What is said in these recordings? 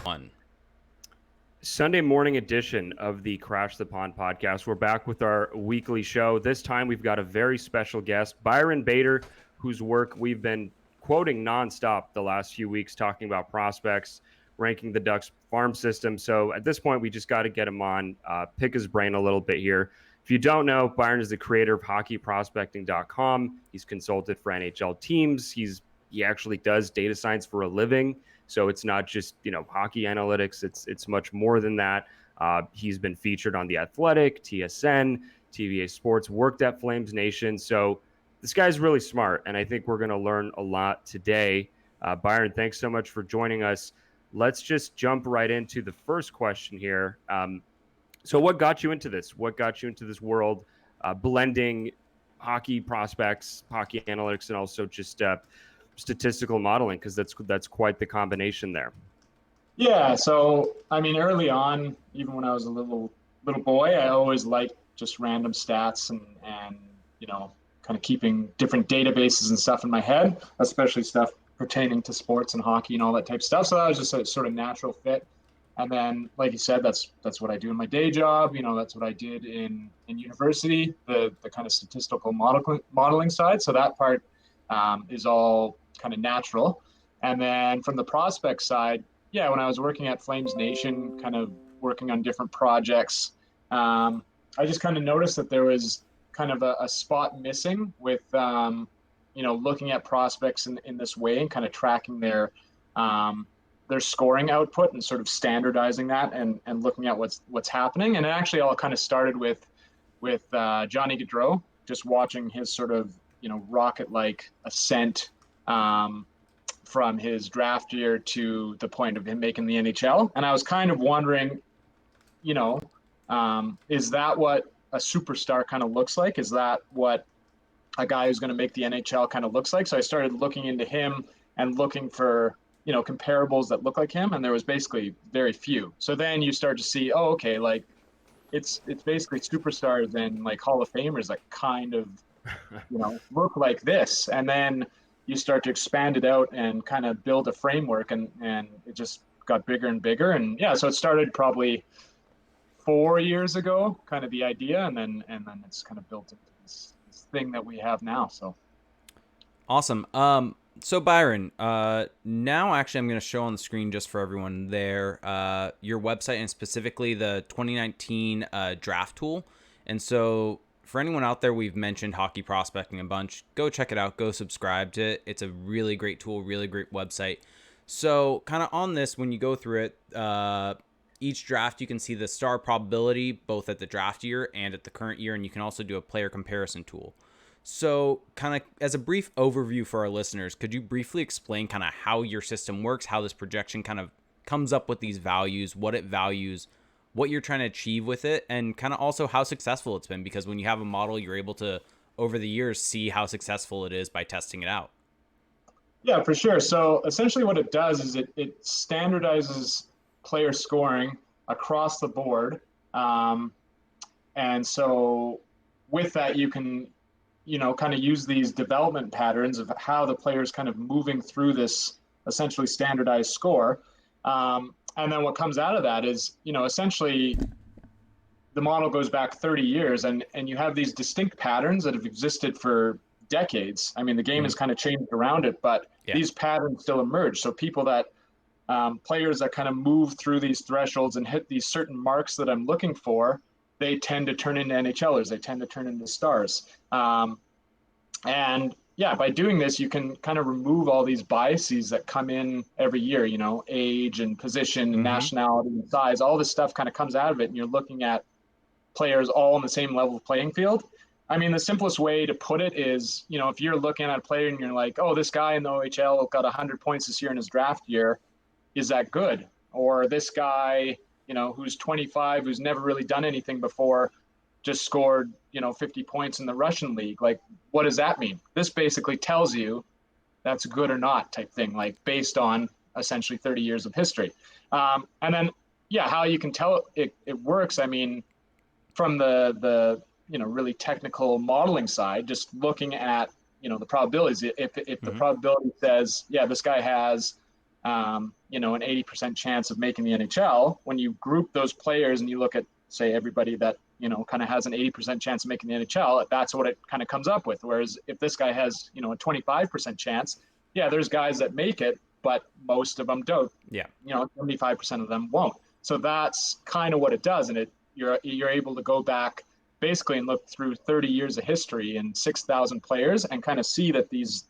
One. Sunday morning edition of the Crash the Pond podcast. We're back with our weekly show. This time we've got a very special guest, Byron Bader, whose work we've been quoting nonstop the last few weeks, talking about prospects, ranking the Ducks farm system. So at this point, we just got to get him on, pick his brain a little bit here. If you don't know, Byron is the creator of hockeyprospecting.com. He's consulted for NHL teams. He actually does data science for a living. So it's not just, hockey analytics. It's much more than that. He's been featured on The Athletic, TSN, TVA Sports, worked at Flames Nation. So this guy's really smart, and I think we're going to learn a lot today. Byron, thanks so much for joining us. Let's just jump right into the first question here. So what got you into this? What got you into this world, blending hockey prospects, hockey analytics, and also just statistical modeling? Because that's quite the combination there. Yeah, so I mean, early on, even when I was a little boy, I always liked just random stats and kind of keeping different databases and stuff in my head, especially stuff pertaining to sports and hockey and all that type of stuff. So that was just a sort of natural fit. And then, like you said, that's what I do in my day job. That's what I did in university, the kind of statistical modeling side. So that part is all kind of natural. And then from the prospect side, yeah, when I was working at Flames Nation, kind of working on different projects, I just kind of noticed that there was kind of a spot missing with, looking at prospects in this way and kind of tracking their scoring output and sort of standardizing that and looking at what's happening. And it actually all kind of started with Johnny Gaudreau, just watching his sort of rocket-like ascent from his draft year to the point of him making the NHL. And I was kind of wondering, is that what a superstar kind of looks like? Is that what a guy who's going to make the NHL kind of looks like? So I started looking into him and looking for comparables that look like him, and there was basically very few. So then you start to see, oh, okay, like it's basically superstars and like Hall of Famers that kind of look like this, and then you start to expand it out and kind of build a framework, and it just got bigger and bigger. And yeah, so it started probably 4 years ago, kind of the idea, and then it's kind of built into this thing that we have now. So Awesome. So Byron, now actually I'm going to show on the screen just for everyone there your website and specifically the 2019 draft tool. And so for anyone out there, we've mentioned hockey prospecting a bunch. Go check it out. Go subscribe to it. It's a really great tool, really great website. So kind of on this, when you go through it, each draft you can see the star probability both at the draft year and at the current year, and you can also do a player comparison tool. So kind of as a brief overview for our listeners, could you briefly explain kind of how your system works, how this projection kind of comes up with these values, what it values, what you're trying to achieve with it, and kind of also how successful it's been? Because when you have a model, you're able to, over the years, see how successful it is by testing it out. yeah, for sure. So essentially what it does is it standardizes player scoring across the board. And so with that, you can kind of use these development patterns of how the player is kind of moving through this essentially standardized score. And then what comes out of that is, essentially the model goes back 30 years and you have these distinct patterns that have existed for decades. I mean, the game has kind of changed around it, but these patterns still emerge. So people that, players that kind of move through these thresholds and hit these certain marks that I'm looking for, they tend to turn into NHLers. They tend to turn into stars. And yeah, by doing this, you can kind of remove all these biases that come in every year, age and position and nationality and size, all this stuff kind of comes out of it. And you're looking at players all on the same level playing field. I mean, the simplest way to put it is, if you're looking at a player and you're like, oh, this guy in the OHL got 100 points this year in his draft year, is that good? Or this guy, who's 25, who's never really done anything before, just scored, 50 points in the Russian league. Like, what does that mean? This basically tells you that's good or not type thing, like based on essentially 30 years of history. And then, yeah, how you can tell it works. I mean, from the really technical modeling side, just looking at, the probabilities. If the probability says, yeah, this guy has an 80% chance of making the NHL. When you group those players and you look at, say, everybody that, kind of has an 80% chance of making the NHL, that's what it kind of comes up with. Whereas if this guy has, a 25% chance, yeah, there's guys that make it, but most of them don't. Yeah. 75% of them won't. So that's kind of what it does. And you're able to go back basically and look through 30 years of history and 6,000 players and kind of see that these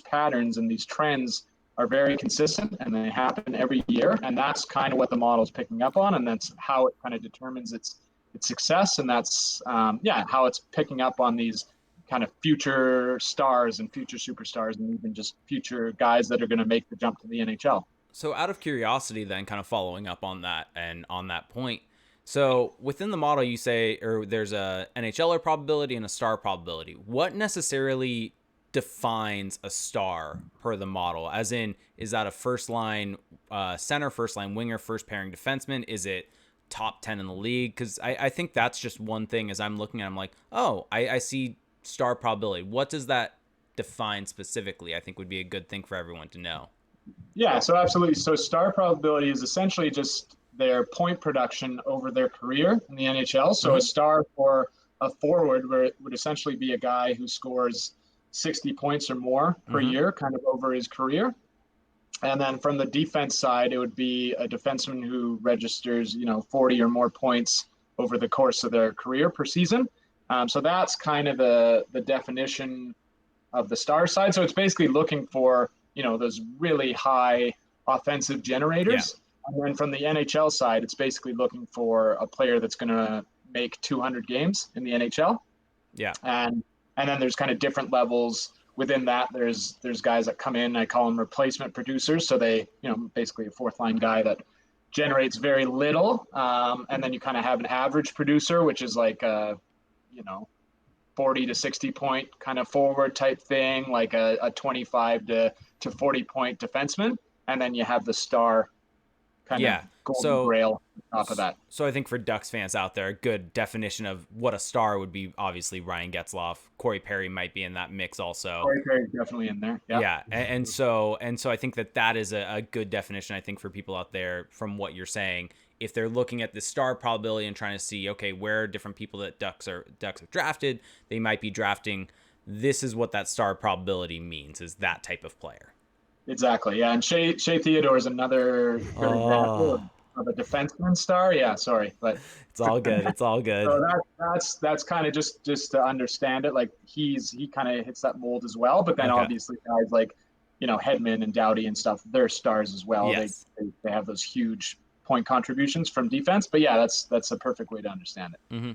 patterns and these trends are very consistent and they happen every year. And that's kind of what the model is picking up on. And that's how it kind of determines its success. And that's, how it's picking up on these kind of future stars and future superstars and even just future guys that are going to make the jump to the NHL. So out of curiosity then, kind of following up on that and on that point, so within the model you say, or there's a NHLer probability and a star probability. What necessarily defines a star per the model? As in, is that a first line center, first line winger, first pairing defenseman? Is it top 10 in the league? Because I think that's just one thing as I'm looking at it, I'm like, oh, I see star probability. What does that define specifically? I think would be a good thing for everyone to know. Yeah, so absolutely. So star probability is essentially just their point production over their career in the NHL. So a star for a forward would essentially be a guy who scores 60 points or more per year, kind of over his career. And then from the defense side, it would be a defenseman who registers, 40 or more points over the course of their career per season. So that's kind of the definition of the star side. So it's basically looking for, those really high offensive generators. Yeah. And then from the NHL side, it's basically looking for a player that's going to make 200 games in the NHL. Yeah. And then there's kind of different levels within that. There's guys that come in, I call them replacement producers. So they, basically a fourth line guy that generates very little. And then you kind of have an average producer, which is like, 40 to 60 point kind of forward type thing, like a 25 to 40 point defenseman. And then you have the star kind of golden grail on top of that. So I think for Ducks fans out there, a good definition of what a star would be, obviously Ryan Getzlaf. Corey Perry might be in that mix also. Corey Perry's definitely in there. Yeah. And so I think that is a good definition, I think, for people out there from what you're saying. If they're looking at the star probability and trying to see, okay, where are different people that Ducks have drafted, they might be drafting. This is what that star probability means, is that type of player. Exactly. Yeah. And Shea Theodore is another good example of a defenseman star. Yeah. Sorry, but it's all good. It's all good. So that's kind of just to understand it. Like he kind of hits that mold as well. But then obviously guys like, Hedman and Doughty and stuff, they're stars as well. Yes. They have those huge point contributions from defense. But yeah, that's a perfect way to understand it. Mm-hmm.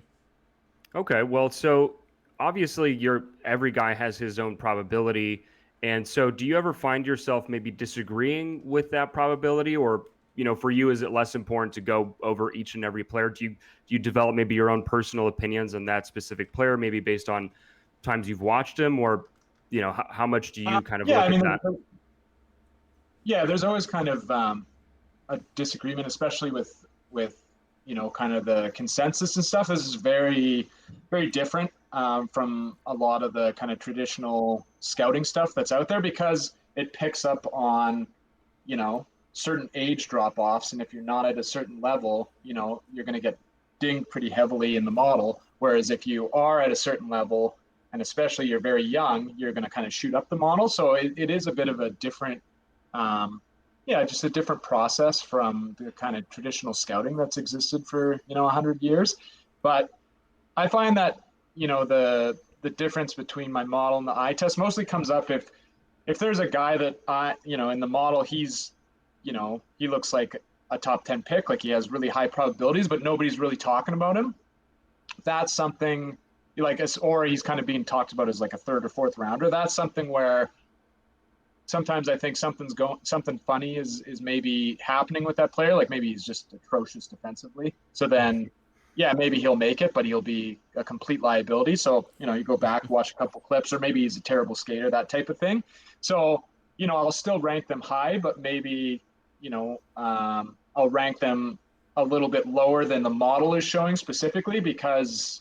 Okay. Well, so obviously every guy has his own probability. And so do you ever find yourself maybe disagreeing with that probability, or, for you, is it less important to go over each and every player? Do you develop maybe your own personal opinions on that specific player, maybe based on times you've watched him, or, how much do you kind of look at that? Yeah, there's always kind of a disagreement, especially with, kind of the consensus and stuff. This is very, very different from a lot of the kind of traditional scouting stuff that's out there, because it picks up on, certain age drop-offs. And if you're not at a certain level, you're going to get dinged pretty heavily in the model. Whereas if you are at a certain level, and especially you're very young, you're going to kind of shoot up the model. So it is a bit of a different, just a different process from the kind of traditional scouting that's existed for, 100 years. But I find that, the difference between my model and the eye test mostly comes up if there's a guy that in the model, he's, he looks like a top 10 pick, like he has really high probabilities, but nobody's really talking about him. That's something or he's kind of being talked about as like a third or fourth rounder. That's something where sometimes I think something funny is maybe happening with that player. Like maybe he's just atrocious defensively. So then, maybe he'll make it, but he'll be a complete liability. So, you go back, watch a couple clips, or maybe he's a terrible skater, that type of thing. So, I'll still rank them high, but maybe, I'll rank them a little bit lower than the model is showing specifically, because,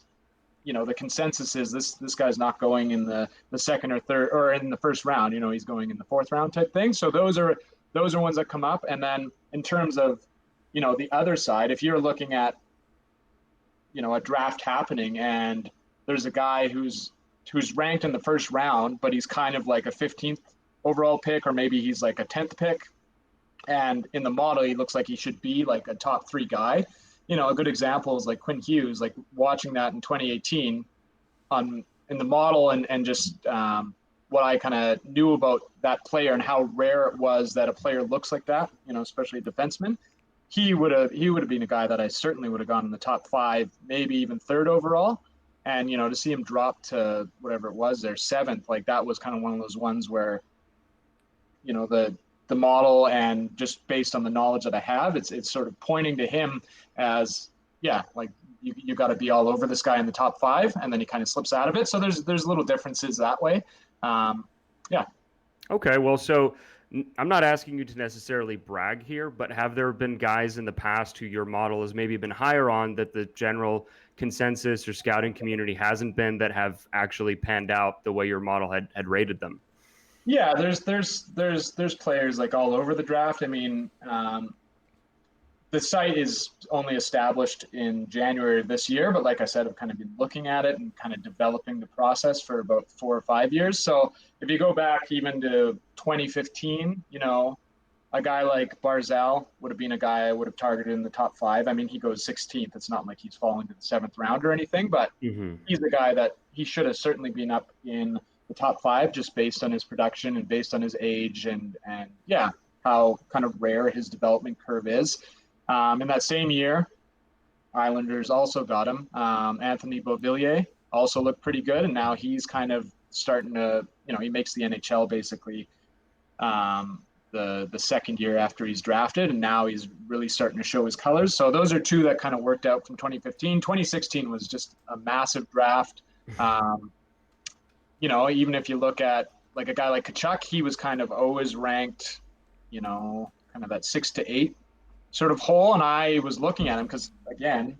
the consensus is this guy's not going in the second or third or in the first round, he's going in the fourth round type thing. So those are those are ones that come up. And then in terms of, the other side, if you're looking at, a draft happening and there's a guy who's ranked in the first round, but he's kind of like a 15th overall pick, or maybe he's like a 10th pick. And in the model, he looks like he should be like a top 3 guy. A good example is like Quinn Hughes, like watching that in 2018 in the model, and just what I kind of knew about that player and how rare it was that a player looks like that, especially a defenseman. He would have been a guy that I certainly would have gone in the top 5, maybe even 3rd overall. And, to see him drop to whatever it was, their 7th, like that was kind of one of those ones where, the model and just based on the knowledge that I have, it's sort of pointing to him as, like you got to be all over this guy in the top 5, and then he kind of slips out of it. So there's little differences that way. Yeah. Okay. Well, so I'm not asking you to necessarily brag here, but have there been guys in the past who your model has maybe been higher on that the general consensus or scouting community hasn't been, that have actually panned out the way your model had rated them? Yeah, there's players like all over the draft. I mean, the site is only established in January of this year, but like I said, I've kind of been looking at it and kind of developing the process for about 4 or 5 years. So if you go back even to 2015, a guy like Barzal would have been a guy I would have targeted in the top 5. I mean, he goes 16th. It's not like he's falling to the 7th round or anything, but he's the guy that he should have certainly been up in the top 5 just based on his production and based on his age and how kind of rare his development curve is. In that same year, Islanders also got him. Anthony Beauvillier also looked pretty good, and now he's kind of starting to, he makes the NHL basically the second year after he's drafted, and now he's really starting to show his colors. So those are 2 that kind of worked out from 2015. 2016 was just a massive draft. Even if you look at like a guy like Tkachuk, he was kind of always ranked, kind of that 6 to 8 sort of hole. And I was looking at him because, again,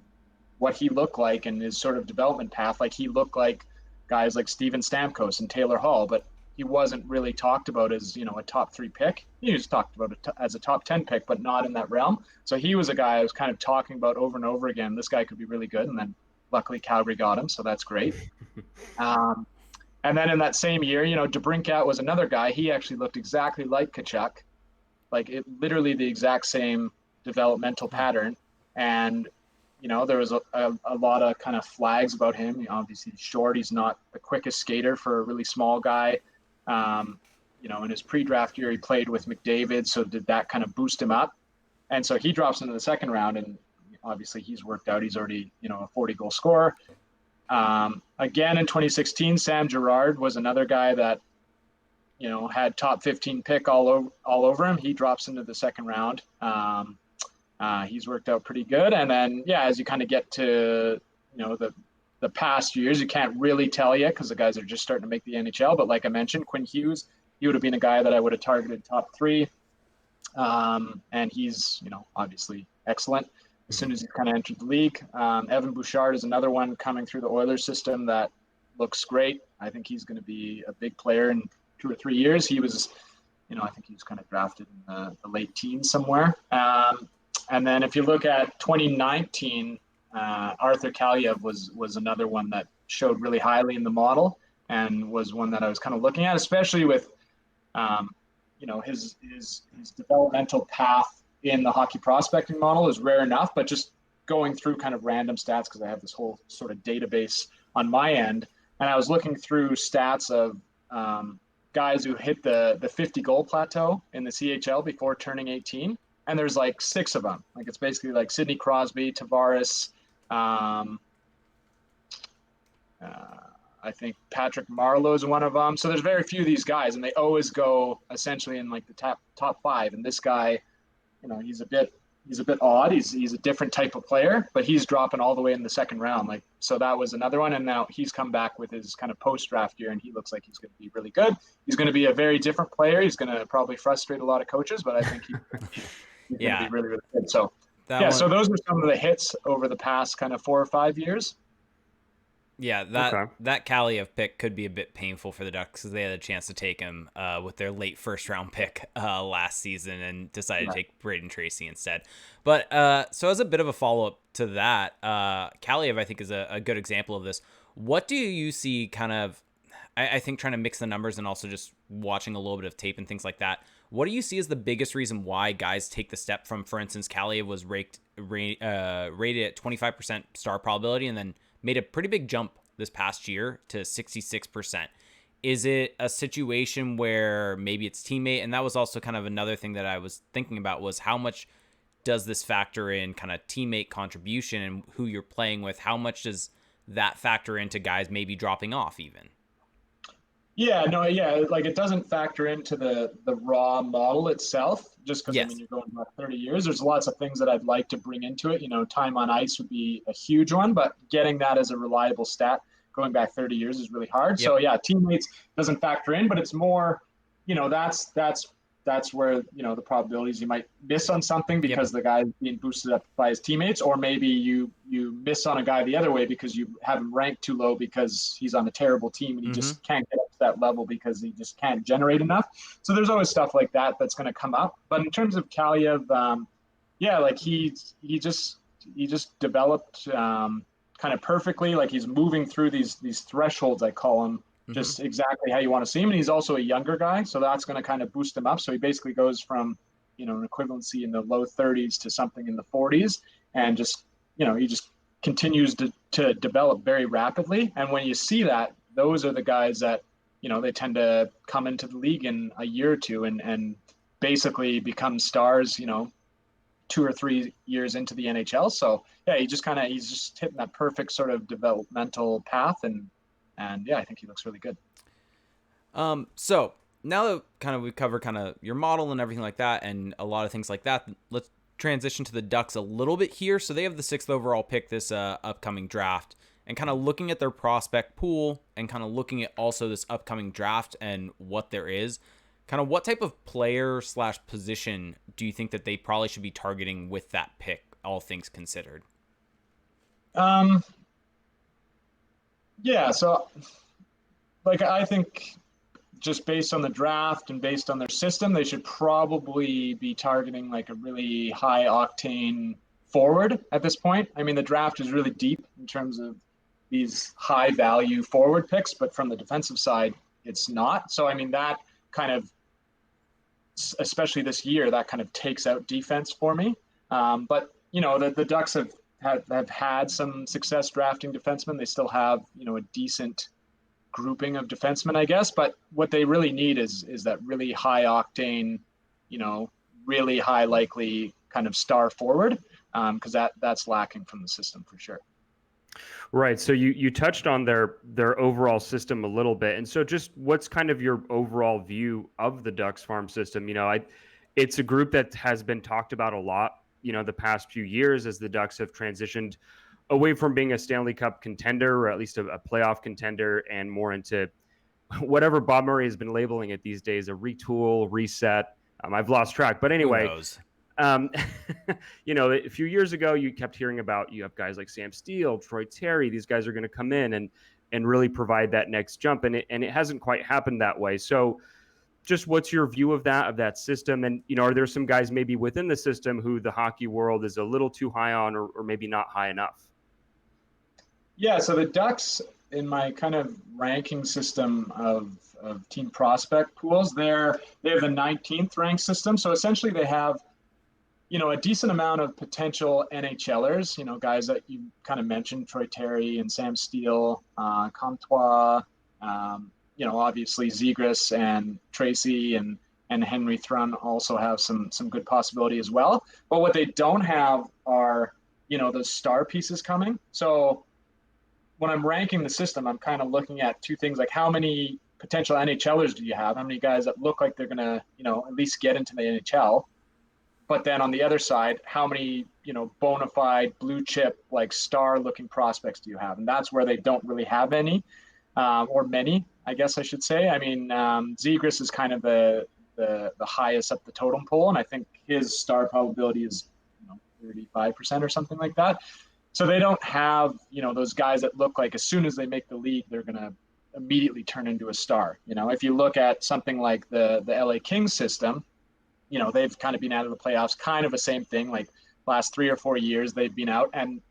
what he looked like and his sort of development path, like he looked like guys like Steven Stamkos and Taylor Hall, but he wasn't really talked about as, a top 3 pick. He was talked about as a top 10 pick, but not in that realm. So he was a guy I was kind of talking about over and over again. This guy could be really good. And then luckily Calgary got him. So that's great. And then in that same year, DeBrincat was another guy. He actually looked exactly like Tkachuk, like it literally the exact same developmental pattern. And, there was a lot of kind of flags about him. Obviously he's short. He's not the quickest skater for a really small guy. In his pre-draft year, he played with McDavid. So did that kind of boost him up? And so he drops into the second round, and obviously he's worked out. He's already, a 40-goal scorer. Again, in 2016, Sam Girard was another guy that, had top 15 pick all over him. He drops into the second round. He's worked out pretty good. And then, as you kind of get to, the past years, you can't really tell yet because the guys are just starting to make the NHL. But like I mentioned, Quinn Hughes, he would have been a guy that I would have targeted top 3. And he's, obviously excellent as soon as he kind of entered the league. Evan Bouchard is another one coming through the Oilers system that looks great. I think he's going to be a big player in 2 or 3 years. He was, I think he was kind of drafted in the late teens somewhere. And then if you look at 2019, Arthur Kaliev was another one that showed really highly in the model and was one that I was kind of looking at, especially with, his developmental path in the hockey prospecting model is rare enough, but just going through kind of random stats, because I have this whole sort of database on my end, and I was looking through stats of guys who hit the 50 goal plateau in the CHL before turning 18, and there's like 6 of them. Like it's basically like Sidney Crosby, Tavares, I think Patrick Marleau is one of them. So there's very few of these guys, and they always go essentially in like the top 5. And this guy, he's a bit odd. He's a different type of player, but he's dropping all the way in the second round. Like, so that was another one. And now he's come back with his kind of post-draft year, and he looks like he's going to be really good. He's going to be a very different player. He's going to probably frustrate a lot of coaches, but I think he's going to be really, really good. So, so those are some of the hits over the past kind of 4 or 5 years. Yeah, Okay. that Kaliev pick could be a bit painful for the Ducks because they had a chance to take him with their late first round pick last season and decided to Right. take Braden Tracy instead. But so as a bit of a follow up to that, Kaliev I think is a good example of this. What do you see kind of? I think trying to mix the numbers and also just watching a little bit of tape and things like that. What do you see as the biggest reason why guys take the step from, for instance, Kaliev was rated at 25% star probability and then made a pretty big jump this past year to 66%. Is it a situation where maybe it's teammate? And that was also kind of another thing that I was thinking about was how much does this factor in kind of teammate contribution and who you're playing with? How much does that factor into guys maybe dropping off even? Yeah, no, yeah, like it doesn't factor into the raw model itself, just because I mean Yes. you're going back 30 years. There's lots of things that I'd like to bring into it. You know, time on ice would be a huge one, but getting that as a reliable stat going back 30 years is really hard. Yep. So yeah, teammates doesn't factor in, but it's more, that's where the probabilities you might miss on something Yep. because the guy's being boosted up by his teammates, or maybe you miss on a guy the other way because you have him ranked too low because he's on a terrible team and he Mm-hmm. just can't get up to that level because he just can't generate enough. So there's always stuff like that that's going to come up. But in terms of Kaliev, yeah, like he just developed kind of perfectly. Like he's moving through these thresholds, I call them, Mm-hmm. just exactly how you want to see him. And he's also a younger guy, so that's going to kind of boost him up. So he basically goes from an equivalency in the low 30s to something in the 40s, and just he just continues to develop very rapidly. And when you see that, those are the guys that they tend to come into the league in a year or two and basically become stars. 2 or 3 years into the NHL. So yeah, he's just hitting that perfect sort of developmental path, and yeah, I think he looks really good. So now that kind of we've covered kind of your model and everything like that, and a lot of things like that, let's transition to the Ducks a little bit here. So they have the 6th overall pick this upcoming draft, and kind of looking at their prospect pool and kind of looking at also this upcoming draft and what there is. Kind of what type of player / position do you think that they probably should be targeting with that pick, all things considered? Um, yeah, so like I think just based on the draft and based on their system, they should probably be targeting like a really high octane forward at this point. I mean, the draft is really deep in terms of these high value forward picks, but from the defensive side, it's not. So, I mean, that kind of, especially this year, that kind of takes out defense for me. But, the Ducks have had some success drafting defensemen. They still have, a decent grouping of defensemen, I guess. But what they really need is that really high octane, you know, really high likely kind of star forward, because that's lacking from the system for sure. Right. So you touched on their overall system a little bit, and so just what's kind of your overall view of the Ducks farm system? It's a group that has been talked about a lot, the past few years as the Ducks have transitioned away from being a Stanley Cup contender, or at least a playoff contender, and more into whatever Bob Murray has been labeling it these days, a retool, reset. I've lost track, but Who anyway, knows? um, a few years ago, you kept hearing about you have guys like Sam Steele, Troy Terry. These guys are going to come in and really provide that next jump, and it hasn't quite happened that way. So, just what's your view of that system? And are there some guys maybe within the system who the hockey world is a little too high on, or maybe not high enough? Yeah, so the Ducks, in my kind of ranking system of team prospect pools, they have the 19th ranked system. So essentially, they have a decent amount of potential NHLers, guys that you kind of mentioned, Troy Terry and Sam Steele, Comtois, obviously Zegras and Tracy and Henry Thrun also have some good possibility as well. But what they don't have are, those star pieces coming. So when I'm ranking the system, I'm kind of looking at two things, like how many potential NHLers do you have? How many guys that look like they're going to, at least get into the NHL? But then on the other side, how many, bona fide blue chip, like star looking prospects do you have? And that's where they don't really have any, or many, I guess I should say. I mean, Zegras is kind of the highest up the totem pole. And I think his star probability is, 35% or something like that. So they don't have, those guys that look like as soon as they make the league, they're going to immediately turn into a star. If you look at something like the LA Kings system, they've kind of been out of the playoffs, kind of the same thing. Like last 3 or 4 years, they've been out, and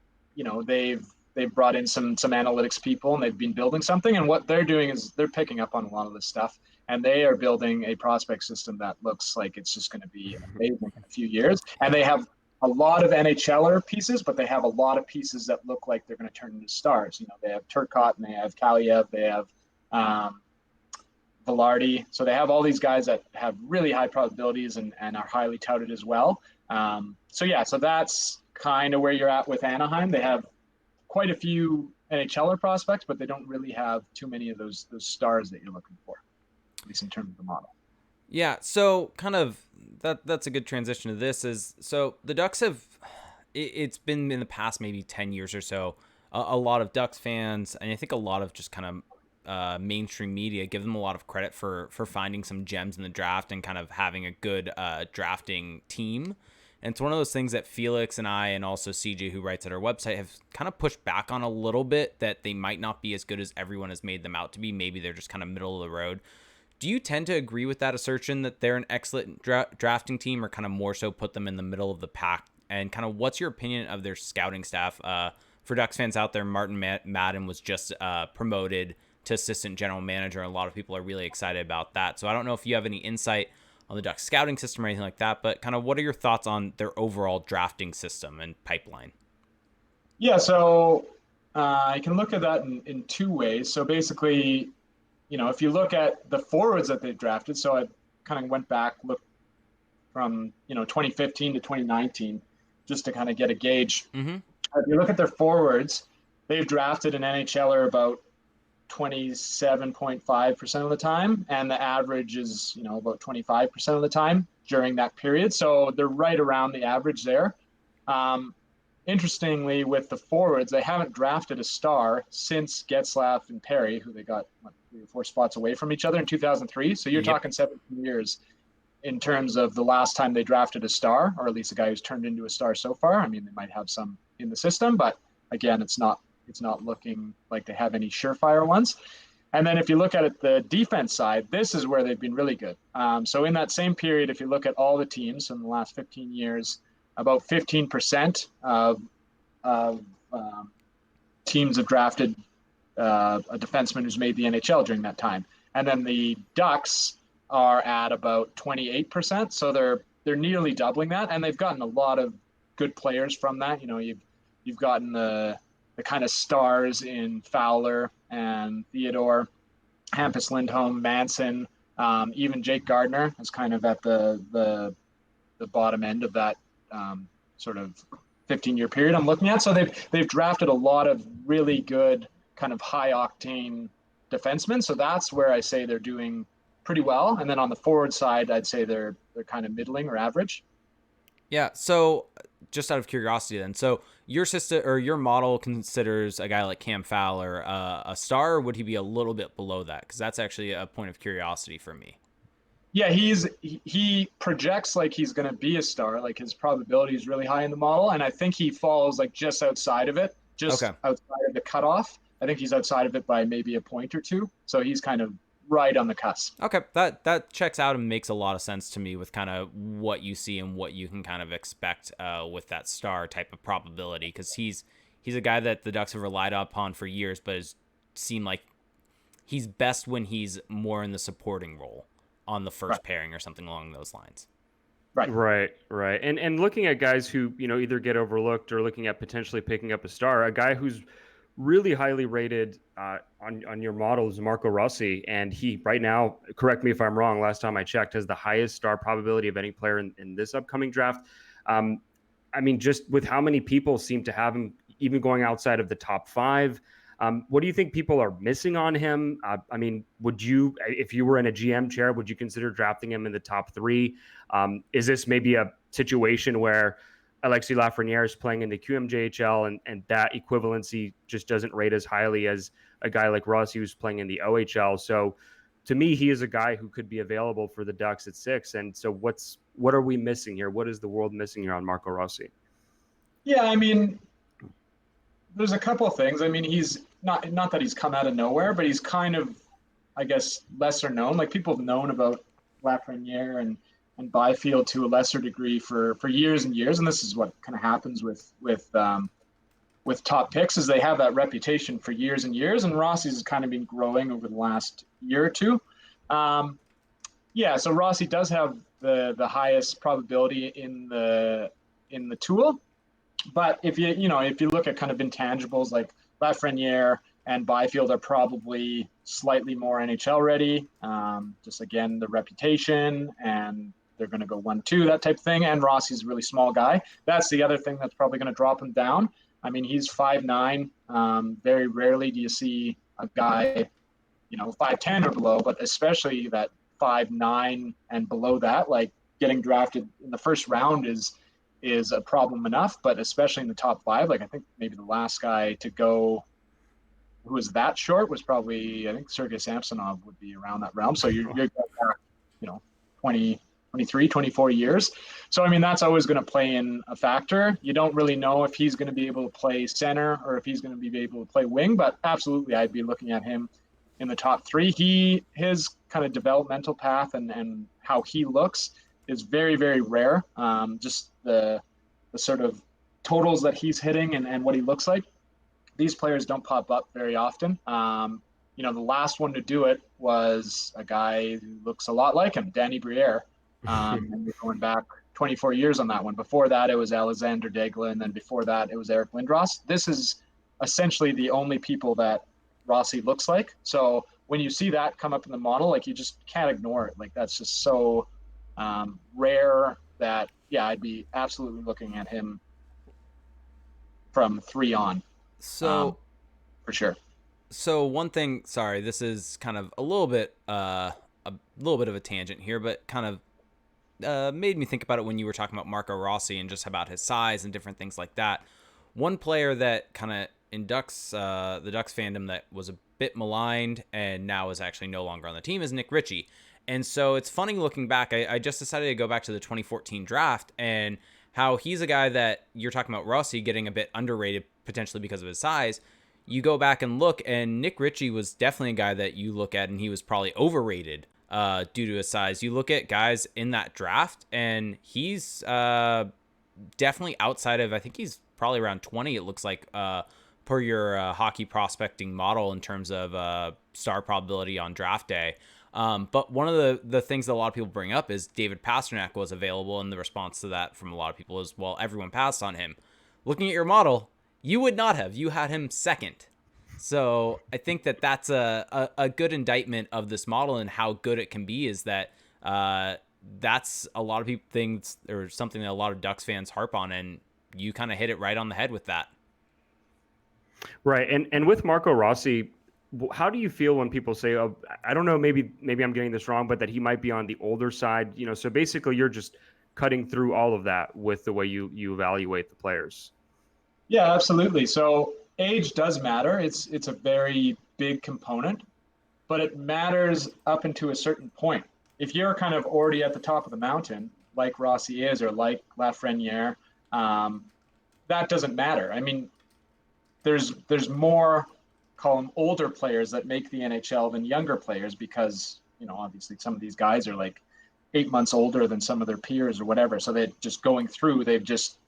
they've brought in some analytics people, and they've been building something. And what they're doing is they're picking up on a lot of this stuff, and they are building a prospect system that looks like it's just going to be amazing in a few years. And they have a lot of NHLer pieces, but they have a lot of pieces that look like they're going to turn into stars. They have Turcotte, and they have Kaliev, they have Velarde. So they have all these guys that have really high probabilities and are highly touted as well. So that's kind of where you're at with Anaheim. They have quite a few NHLer prospects, but they don't really have too many of those stars that you're looking for, at least in terms of the model. Yeah, so kind of that's a good transition to this. Is so the Ducks have, it's been in the past maybe 10 years or so, a lot of Ducks fans, and I think a lot of just kind of mainstream media give them a lot of credit for finding some gems in the draft and kind of having a good drafting team. And it's one of those things that Felix and I, and also CJ, who writes at our website, have kind of pushed back on a little bit, that they might not be as good as everyone has made them out to be. Maybe they're just kind of middle of the road. Do you tend to agree with that assertion, that they're an excellent drafting team, or kind of more so put them in the middle of the pack? And kind of what's your opinion of their scouting staff? For Ducks fans out there, Martin Madden was just promoted to assistant general manager, and a lot of people are really excited about that. So I don't know if you have any insight on the Ducks scouting system or anything like that, but kind of what are your thoughts on their overall drafting system and pipeline? Yeah, so I can look at that in two ways. So basically, if you look at the forwards that they've drafted, so I kind of went back, looked from 2015 to 2019, just to kind of get a gauge. Mm-hmm. If you look at their forwards, they've drafted an NHLer about 27.5% of the time, and the average is about 25% of the time during that period. So they're right around the average there. Interestingly, with the forwards, they haven't drafted a star since Getzlaf and Perry, who they got 3 or 4 spots away from each other in 2003. So you're talking 17 years in terms of the last time they drafted a star, or at least a guy who's turned into a star so far. I mean, they might have some in the system, but again, it's not looking like they have any surefire ones. And then if you look at it, the defense side, this is where they've been really good. So in that same period, if you look at all the teams in the last 15 years, about 15% of teams have drafted a defenseman who's made the NHL during that time. And then the Ducks are at about 28%. So they're nearly doubling that. And they've gotten a lot of good players from that. You've gotten the kind of stars in Fowler and Theodore, Hampus Lindholm, Manson, even Jake Gardner is kind of at the bottom end of that sort of 15-year period I'm looking at. So they've drafted a lot of really good kind of high octane defensemen. So that's where I say they're doing pretty well. And then on the forward side, I'd say they're kind of middling or average. Yeah. So just out of curiosity then, so your system or your model considers a guy like Cam Fowler a star, or would he be a little bit below that? Because that's actually a point of curiosity for me. Yeah, he projects like he's going to be a star. Like his probability is really high in the model, and I think he falls like just outside of it, outside of the cutoff. I think he's outside of it by maybe a point or two. So he's kind of right on the cusp. Okay, that checks out and makes a lot of sense to me with kind of what you see and what you can kind of expect with that star type of probability, because he's a guy that the Ducks have relied upon for years, but has seemed like he's best when he's more in the supporting role on the first pairing or something along those lines. Right. And looking at guys who, either get overlooked or looking at potentially picking up a star, a guy who's really highly rated on your model is Marco Rossi. And he right now, correct me if I'm wrong, last time I checked, has the highest star probability of any player in this upcoming draft. I mean, just with how many people seem to have him even going outside of the top 5. What do you think people are missing on him? I mean, would you, if you were in a GM chair, would you consider drafting him in the top 3? Is this maybe a situation where Alexis Lafreniere is playing in the QMJHL and that equivalency just doesn't rate as highly as a guy like Rossi who's playing in the OHL? So to me, he is a guy who could be available for the Ducks at 6. And so what are we missing here? What is the world missing here on Marco Rossi? Yeah, I mean, there's a couple of things. I mean, he's not that he's come out of nowhere, but he's kind of, I guess, lesser known. Like people have known about Lafreniere and Byfield to a lesser degree for years and years, and this is what kind of happens with top picks is they have that reputation for years and years, and Rossi's has kind of been growing over the last year or two. Yeah, so Rossi does have the highest probability in the tool, but if you look at kind of intangibles like Lafreniere and Byfield are probably slightly more NHL ready. Just again the reputation, and they're going to go 1-2, that type of thing. And Rossi's a really small guy. That's the other thing that's probably going to drop him down. I mean, he's 5'9". Very rarely do you see a guy, 5'10" or below, but especially that 5'9" and below that, like getting drafted in the first round is a problem enough, but especially in the top 5, like I think maybe the last guy to go who was that short was probably, I think Sergei Samsonov would be around that realm. So you're back, 20, 23, 24 years. So, I mean, that's always going to play in a factor. You don't really know if he's going to be able to play center or if he's going to be able to play wing, but absolutely I'd be looking at him in the top 3. His kind of developmental path and how he looks is very, very rare. Just the sort of totals that he's hitting and what he looks like. These players don't pop up very often. The last one to do it was a guy who looks a lot like him, Danny Briere. And we're going back 24 years on that one. Before that, it was Alexander Degla, and then before that, it was Eric Lindros. This is essentially the only people that Rossi looks like. So when you see that come up in the model, like you just can't ignore it. Like that's just so rare that, yeah, I'd be absolutely looking at him from 3 on. So for sure. So one thing, sorry, this is kind of a little bit of a tangent here, but kind of made me think about it when you were talking about Marco Rossi and just about his size and different things like that. One player that kind of inducts the Ducks fandom that was a bit maligned and now is actually no longer on the team is Nick Ritchie. And so it's funny looking back. I just decided to go back to the 2014 draft and how he's a guy that you're talking about Rossi getting a bit underrated potentially because of his size. You go back and look, and Nick Ritchie was definitely a guy that you look at, and he was probably overrated due to his size. You look at guys in that draft, and he's definitely outside of, I think he's probably around 20, it looks like, per your hockey prospecting model in terms of star probability on draft day. But one of the things that a lot of people bring up is David Pastrnak was available, and the response to that from a lot of people is, well, everyone passed on him. Looking at your model, you would not have. You had him second. So I think that that's a good indictment of this model and how good it can be is that that's a lot of people things or something that a lot of Ducks fans harp on, and you kind of hit it right on the head with that. Right. And with Marco Rossi, how do you feel when people say, oh, I don't know, maybe I'm getting this wrong, but that he might be on the older side, so basically you're just cutting through all of that with the way you evaluate the players. Yeah, absolutely. So age does matter. It's a very big component, but it matters up into a certain point. If you're kind of already at the top of the mountain, like Rossi is, or like Lafreniere, that doesn't matter. I mean, there's more, call them older players that make the NHL than younger players because, obviously some of these guys are like 8 months older than some of their peers or whatever. So they're just going through, they've just,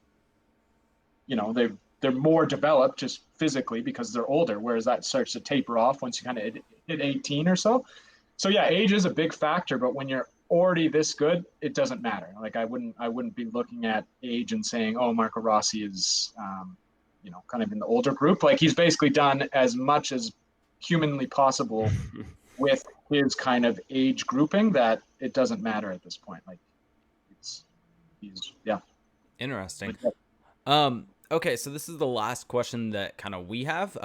they're more developed just physically because they're older, whereas that starts to taper off once you kind of hit 18 or so. So yeah, age is a big factor, but when you're already this good, it doesn't matter. Like I wouldn't be looking at age and saying, oh, Marco Rossi is, kind of in the older group. Like he's basically done as much as humanly possible with his kind of age grouping that it doesn't matter at this point. Like he's yeah. Interesting. Okay, so this is the last question that kind of we have.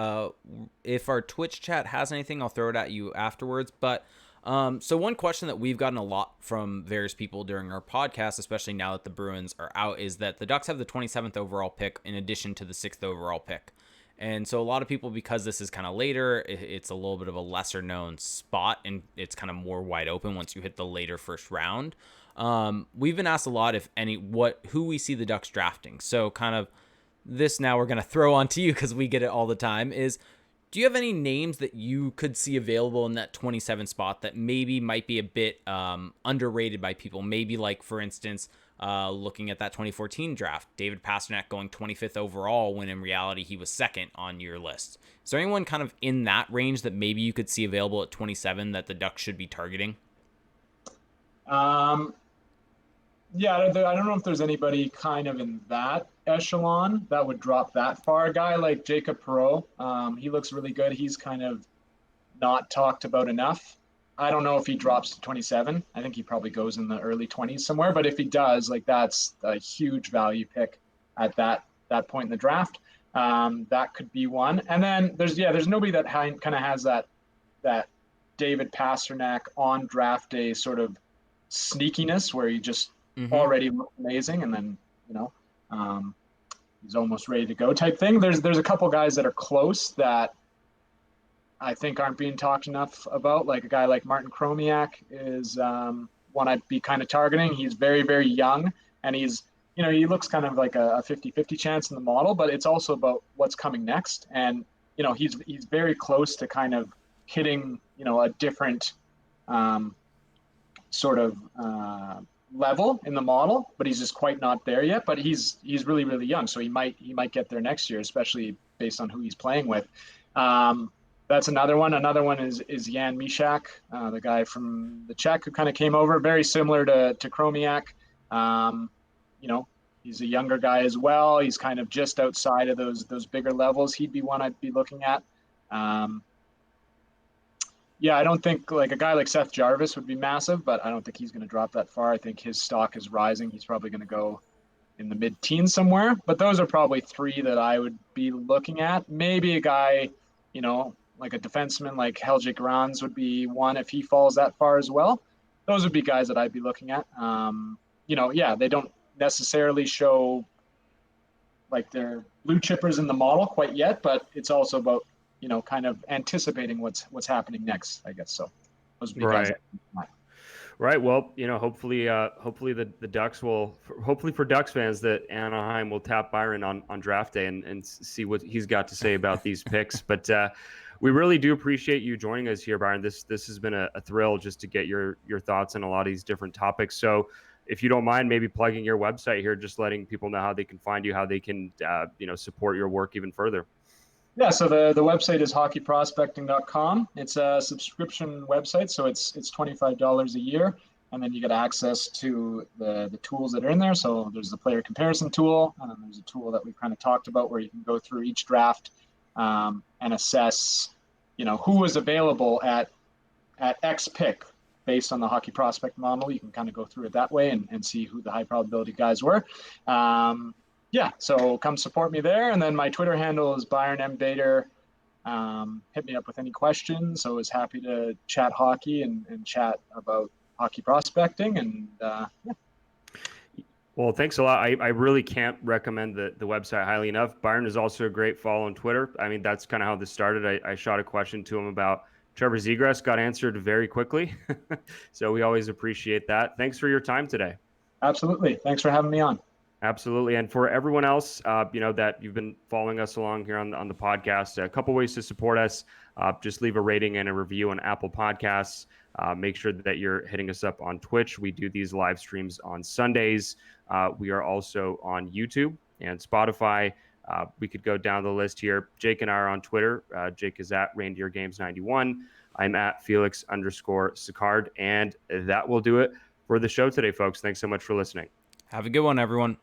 If our Twitch chat has anything, I'll throw it at you afterwards. But so one question that we've gotten a lot from various people during our podcast, especially now that the Bruins are out, is that the Ducks have the 27th overall pick in addition to the 6th overall pick. And so a lot of people, because this is kind of later, it's a little bit of a lesser known spot and it's kind of more wide open once you hit the later first round. We've been asked a lot who we see the Ducks drafting. So kind of this now we're going to throw onto you because we get it all the time, is do you have any names that you could see available in that 27 spot that maybe might be a bit underrated by people? Maybe like, for instance, looking at that 2014 draft, David Pastrnak going 25th overall when in reality he was second on your list. Is there anyone kind of in that range that maybe you could see available at 27 that the Ducks should be targeting? Yeah, I don't know if there's anybody kind of in that echelon that would drop that far. A guy like Jacob Perreault, he looks really good. He's kind of not talked about enough. I don't know if he drops to 27. I think he probably goes in the early 20s somewhere. But if he does, like that's a huge value pick at that point in the draft. That could be one. And then there's nobody that kind of has that David Pastrnak on draft day sort of sneakiness where he just already looked amazing, and then he's almost ready to go type thing. There's a couple guys that are close that I think aren't being talked enough about. Like a guy like Martin Chromiak is one I'd be kind of targeting. He's very, very young, and he looks kind of like a 50-50 chance in the model, but it's also about what's coming next. And he's very close to kind of hitting a different sort of level in the model, but he's just quite not there yet. But he's really, really young, so he might get there next year, especially based on who he's playing with. That's another one. Another one is Jan Mysak, the guy from the Czech who kind of came over, very similar to Chromiak. He's a younger guy as well. He's kind of just outside of those bigger levels. He'd be one I'd be looking at. Yeah, I don't think like a guy like Seth Jarvis would be massive, but I don't think he's going to drop that far. I think his stock is rising. He's probably going to go in the mid-teens somewhere. But those are probably three that I would be looking at. Maybe a guy, like a defenseman like Helge Grans would be one if he falls that far as well. Those would be guys that I'd be looking at. They don't necessarily show like they're blue chippers in the model quite yet, but it's also about kind of anticipating what's happening next, I guess. So those would be guys. Right. Well, hopefully the Ducks will, hopefully for Ducks fans, that Anaheim will tap Byron on draft day and see what he's got to say about these picks. But we really do appreciate you joining us here, Byron. This has been a thrill just to get your thoughts on a lot of these different topics. So if you don't mind maybe plugging your website here, just letting people know how they can find you, how they can, support your work even further. Yeah, so the website is hockeyprospecting.com. It's a subscription website, so it's $25 a year, and then you get access to the tools that are in there. So there's the player comparison tool, and then there's a tool that we've kind of talked about where you can go through each draft and assess, who was available at X pick based on the hockey prospect model. You can kind of go through it that way and see who the high probability guys were. So come support me there. And then my Twitter handle is Byron M. Bader. Hit me up with any questions. So I was happy to chat hockey and chat about hockey prospecting. And Well, thanks a lot. I really can't recommend the website highly enough. Byron is also a great follow on Twitter. I mean, that's kind of how this started. I shot a question to him about Trevor Zegras, got answered very quickly. So we always appreciate that. Thanks for your time today. Absolutely. Thanks for having me on. Absolutely. And for everyone else, that you've been following us along here on the podcast, a couple ways to support us. Just leave a rating and a review on Apple Podcasts. Make sure that you're hitting us up on Twitch. We do these live streams on Sundays. We are also on YouTube and Spotify. We could go down the list here. Jake and I are on Twitter. Jake is at Reindeer Games 91. I'm at Felix_Sicard. And that will do it for the show today, folks. Thanks so much for listening. Have a good one, everyone.